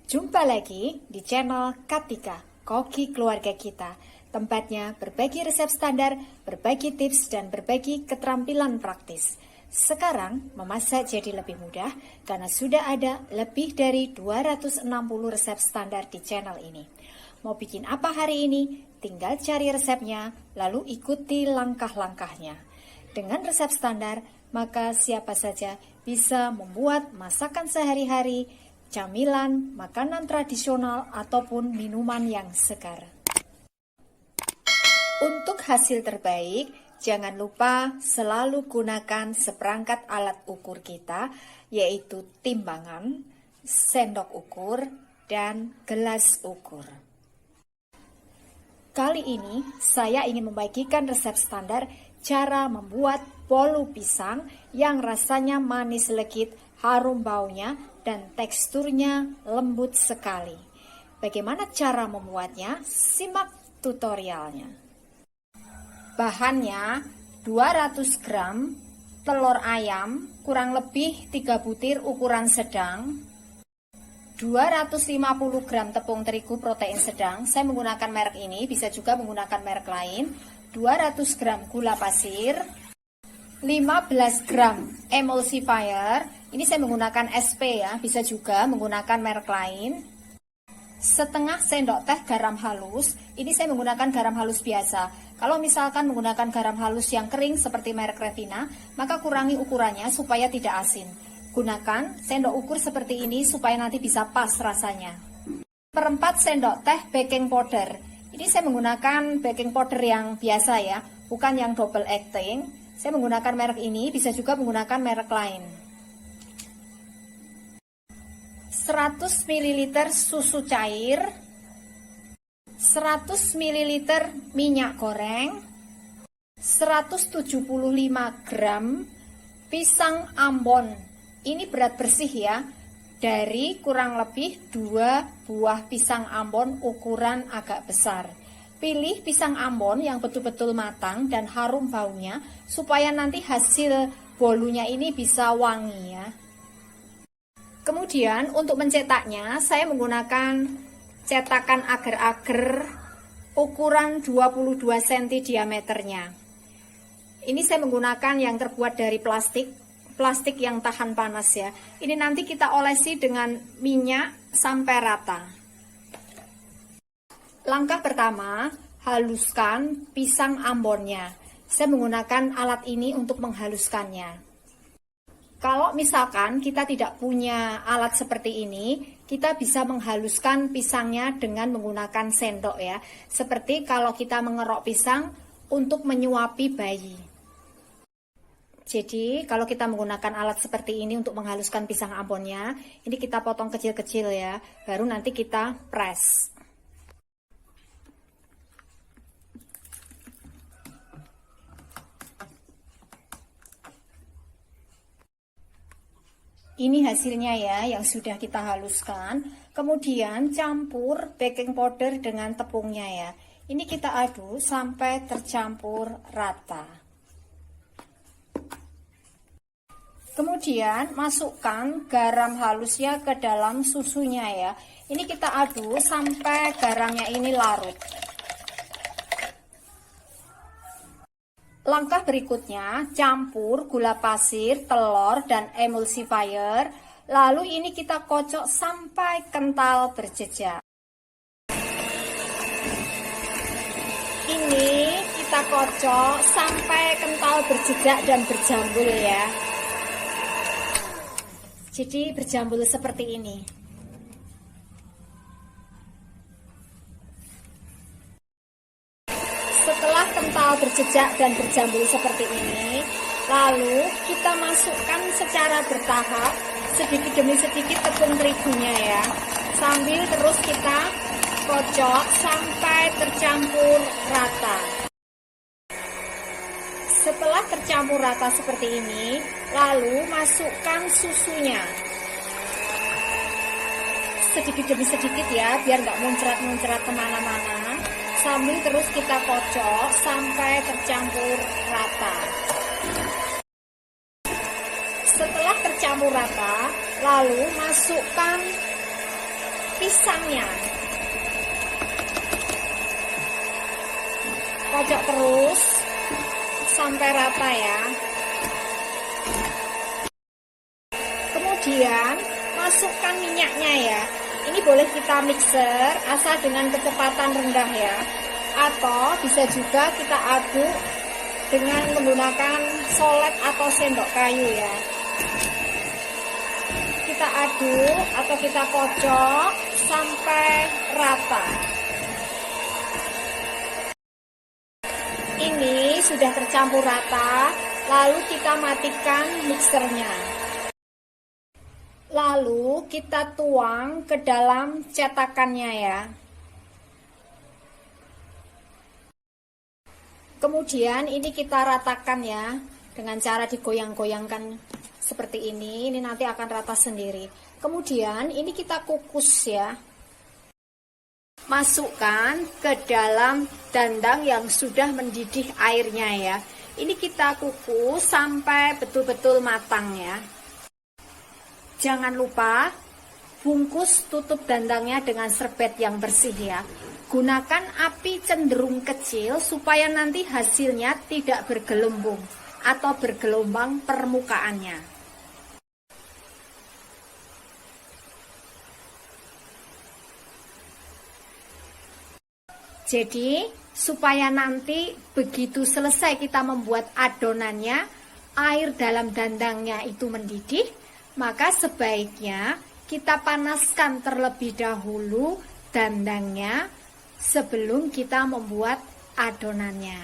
Jumpa lagi di channel Katika, Koki Keluarga Kita. Tempatnya berbagi resep standar, berbagi tips, dan berbagi keterampilan praktis. Sekarang memasak jadi lebih mudah karena sudah ada lebih dari 260 resep standar di channel ini. Mau bikin apa hari ini? Tinggal cari resepnya, lalu ikuti langkah-langkahnya. Dengan resep standar, maka siapa saja bisa membuat masakan sehari-hari, camilan, makanan tradisional, ataupun minuman yang segar. Untuk hasil terbaik, jangan lupa selalu gunakan seperangkat alat ukur kita, yaitu timbangan, sendok ukur, dan gelas ukur. Kali ini, saya ingin membagikan resep standar cara membuat bolu pisang yang rasanya manis legit, harum baunya, dan teksturnya lembut sekali. Bagaimana cara membuatnya? Simak tutorialnya. Bahannya 200 gram telur ayam, kurang lebih 3 butir ukuran sedang, 250 gram tepung terigu protein sedang, saya menggunakan merek ini, bisa juga menggunakan merek lain, 200 gram gula pasir, 15 gram emulsifier, ini saya menggunakan SP ya, bisa juga menggunakan merek lain, setengah sendok teh garam halus, ini saya menggunakan garam halus biasa. Kalau misalkan menggunakan garam halus yang kering seperti merek Revina, maka kurangi ukurannya supaya tidak asin. Gunakan sendok ukur seperti ini supaya nanti bisa pas rasanya. 1/4 sendok teh baking powder, ini saya menggunakan baking powder yang biasa ya, bukan yang double acting. Saya menggunakan merek ini, bisa juga menggunakan merek lain. 100 ml susu cair, 100 ml minyak goreng, 175 gram pisang ambon. Ini berat bersih ya, dari kurang lebih 2 buah pisang ambon ukuran agak besar. Pilih pisang ambon yang betul-betul matang dan harum baunya, supaya nanti hasil bolunya ini bisa wangi ya. Kemudian untuk mencetaknya, saya menggunakan cetakan agar-agar ukuran 22 cm diameternya. Ini saya menggunakan yang terbuat dari plastik yang tahan panas ya. Ini nanti kita olesi dengan minyak sampai rata. Langkah pertama, haluskan pisang ambonnya. Saya menggunakan alat ini untuk menghaluskannya. Kalau misalkan kita tidak punya alat seperti ini, kita bisa menghaluskan pisangnya dengan menggunakan sendok ya. Seperti kalau kita mengerok pisang untuk menyuapi bayi. Jadi kalau kita menggunakan alat seperti ini untuk menghaluskan pisang ambonnya, ini kita potong kecil-kecil ya, baru nanti kita press. Ini hasilnya ya, yang sudah kita haluskan. Kemudian campur baking powder dengan tepungnya ya. Ini kita aduk sampai tercampur rata. Kemudian masukkan garam halusnya ke dalam susunya ya. Ini kita aduk sampai garamnya ini larut. Langkah berikutnya, campur gula pasir, telur, dan emulsifier. Lalu ini kita kocok sampai kental berjejak. Ini kita kocok sampai kental berjejak dan berjambul ya. Jadi berjambul seperti ini. Setelah kental berjejak dan berjambul seperti ini, lalu kita masukkan secara bertahap sedikit demi sedikit tepung terigunya ya, sambil terus kita kocok sampai tercampur rata. Setelah tercampur rata seperti ini, lalu masukkan susunya sedikit demi sedikit ya, biar nggak muncrat-muncrat kemana-mana. Sambil terus kita kocok sampai tercampur rata. Setelah tercampur rata, lalu masukkan pisangnya. Kocok terus sampai rata ya. Kemudian masukkan minyaknya ya. Ini boleh kita mixer asal dengan kecepatan rendah ya. Atau bisa juga kita aduk dengan menggunakan solet atau sendok kayu ya. Kita aduk atau kita kocok sampai rata. Ini sudah tercampur rata, lalu kita matikan mixernya. Lalu kita tuang ke dalam cetakannya ya. Kemudian ini kita ratakan ya, dengan cara digoyang-goyangkan seperti ini. Ini nanti akan rata sendiri. Kemudian ini kita kukus ya. Masukkan ke dalam dandang yang sudah mendidih airnya ya. Ini kita kukus sampai betul-betul matang ya. Jangan lupa bungkus tutup dandangnya dengan serbet yang bersih ya. Gunakan api cenderung kecil supaya nanti hasilnya tidak bergelembung atau bergelombang permukaannya. Jadi, supaya nanti begitu selesai kita membuat adonannya, air dalam dandangnya itu mendidih, maka sebaiknya kita panaskan terlebih dahulu dandangnya sebelum kita membuat adonannya.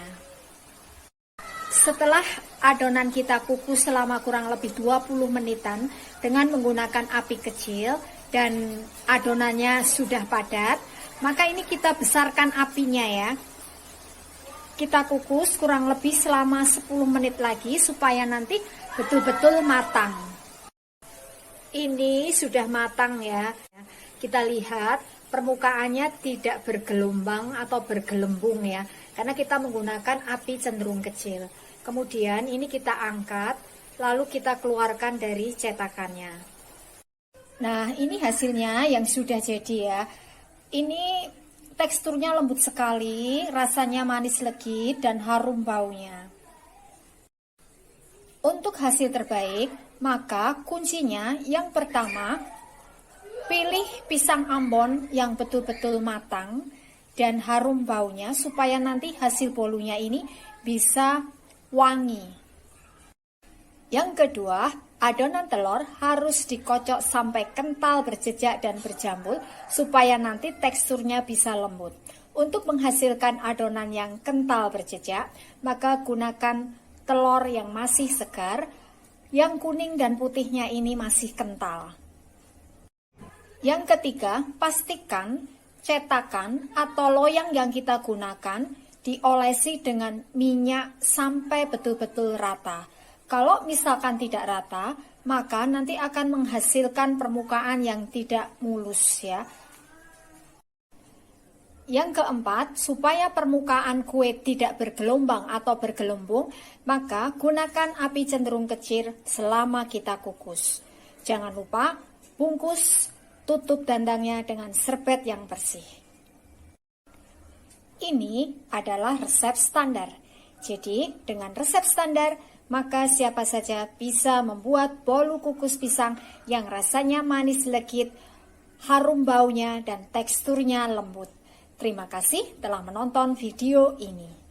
Setelah adonan kita kukus selama kurang lebih 20 menitan dengan menggunakan api kecil dan adonannya sudah padat, maka ini kita besarkan apinya ya. Kita kukus kurang lebih selama 10 menit lagi supaya nanti betul-betul matang. Ini sudah matang ya. Kita lihat permukaannya tidak bergelombang atau bergelembung ya. Karena kita menggunakan api cenderung kecil. Kemudian ini kita angkat, lalu kita keluarkan dari cetakannya. Nah, ini hasilnya yang sudah jadi ya. Ini teksturnya lembut sekali, rasanya manis legit dan harum baunya. Untuk hasil terbaik, maka kuncinya yang pertama, pilih pisang Ambon yang betul-betul matang dan harum baunya supaya nanti hasil bolunya ini bisa wangi. Yang kedua, adonan telur harus dikocok sampai kental, berjejak dan berjambul supaya nanti teksturnya bisa lembut. Untuk menghasilkan adonan yang kental berjejak, maka gunakan telur yang masih segar, yang kuning dan putihnya ini masih kental. Yang ketiga, pastikan cetakan atau loyang yang kita gunakan diolesi dengan minyak sampai betul-betul rata. Kalau misalkan tidak rata, maka nanti akan menghasilkan permukaan yang tidak mulus ya. Yang keempat, supaya permukaan kue tidak bergelombang atau bergelembung, maka gunakan api cenderung kecil selama kita kukus. Jangan lupa bungkus tutup dandangnya dengan serbet yang bersih. Ini adalah resep standar. Jadi, dengan resep standar, maka siapa saja bisa membuat bolu kukus pisang yang rasanya manis legit, harum baunya, dan teksturnya lembut. Terima kasih telah menonton video ini.